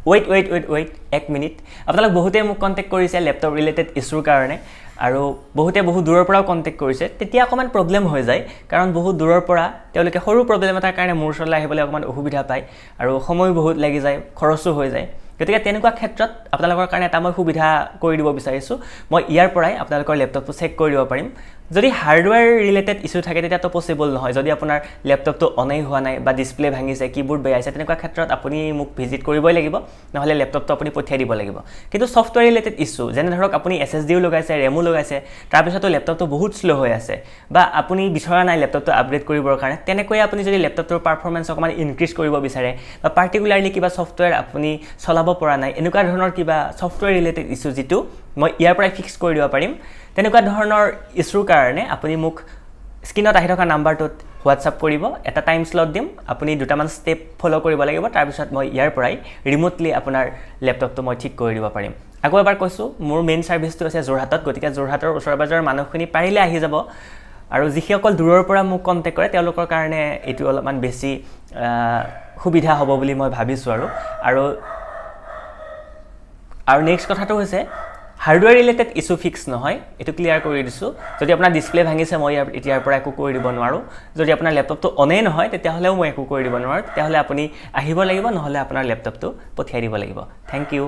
weight 1 minute আপোনালোক বহুতে মোক কণ্টেক্ট কৰিছে লেপটপ ৰিলেটেড ইছ্যুৰ কাৰণে আৰু বহুতে বহু দূৰৰ পৰাও কণ্টেক্ট কৰিছে তেতিয়া অকণমান প্ৰব্লেম হৈ যায় কাৰণ বহুত দূৰৰ পৰা তেওঁলোকে সৰু প্ৰব্লেম এটাৰ কাৰণে মোৰ ওচৰলৈ আহিবলৈ অকণমান অসুবিধা পায় আৰু সময় বহুত লাগি যায় খৰচো হৈ যায় গতিকে তেনেকুৱা ক্ষেত্ৰত আপোনালোকৰ কাৰণে এটা মই সুবিধা কৰি দিব বিচাৰিছোঁ মই ইয়াৰ পৰাই আপোনালোকৰ লেপটপটো চেক কৰি দিব পাৰিম যদি হাৰ্ডৱেৰ ৰিলেটেড ইছ্যু থাকে তেতিয়াতো পচিবল নহয় যদি আপোনাৰ লেপটপটো অনেই হোৱা নাই বা ডিছপ্লে ভাঙিছে কিবোৰ্ড বেয়াইছে তেনেকুৱা ক্ষেত্ৰত আপুনি মোক ভিজিট কৰিবই লাগিব নহ'লে লেপটপটো আপুনি পঠিয়াই দিব লাগিব কিন্তু ছফ্টৱেৰ ৰিলেটেড ইছ্যু যেনে ধৰক আপুনি SSDও লগাইছে ৰেমো লগাইছে তাৰপিছতো লেপটপটো বহুত শ্ল' হৈ আছে বা আপুনি বিচৰা নাই লেপটপটো আপগ্ৰেড কৰিবৰ কাৰণে তেনেকৈ আপুনি যদি লেপটপটোৰ পাৰফৰ্মেঞ্চ অকণমান ইনক্ৰিজ কৰিব বিচাৰে বা পাৰ্টিকুলাৰলি কিবা ছফ্টৱেৰ আপুনি চলাব পৰা নাই এনেকুৱা ধৰণৰ কিবা ছফ্টৱেৰ ৰিলেটেড ইছ্যু যিটো মই ইয়াৰ পৰাই ফিক্স কৰি দিব পাৰিম তেনেকুৱা ধৰণৰ ইছ্যুৰ কাৰণে আপুনি মোক স্ক্ৰীনত আহি থকা নাম্বাৰটোত হোৱাটছআপ কৰিব এটা টাইম স্লট দিম আপুনি দুটামান ষ্টেপ ফ'ল' কৰিব লাগিব তাৰপিছত মই ইয়াৰ পৰাই ৰিম'টলি আপোনাৰ লেপটপটো মই ঠিক কৰি দিব পাৰিম আকৌ এবাৰ কৈছোঁ মোৰ মেইন ছাৰ্ভিচটো আছে যোৰহাটত গতিকে যোৰহাটৰ ওচৰে পাজৰৰ মানুহখিনি পাৰিলে আহি যাব আৰু যিসকল দূৰৰ পৰা মোক কণ্টেক্ট কৰে তেওঁলোকৰ কাৰণে এইটো অলপমান বেছি সুবিধা হ'ব বুলি মই ভাবিছোঁ আৰু নেক্সট কথাটো হৈছে হাৰ্ডৱেৰ ৰিলেটেড ইছ্যু ফিক্স নহয় এইটো ক্লিয়াৰ কৰি দিছোঁ যদি আপোনাৰ ডিছপ্লে ভাঙিছে মই এতিয়াৰ পৰা একো কৰি দিব নোৱাৰোঁ যদি আপোনাৰ লেপটপটো অনেই নহয় তেতিয়াহ'লেও মই একো কৰি দিব নোৱাৰোঁ তেতিয়াহ'লে আপুনি আহিব লাগিব নহ'লে আপোনাৰ লেপটপটো পঠিয়াই দিব লাগিব থেংক ইউ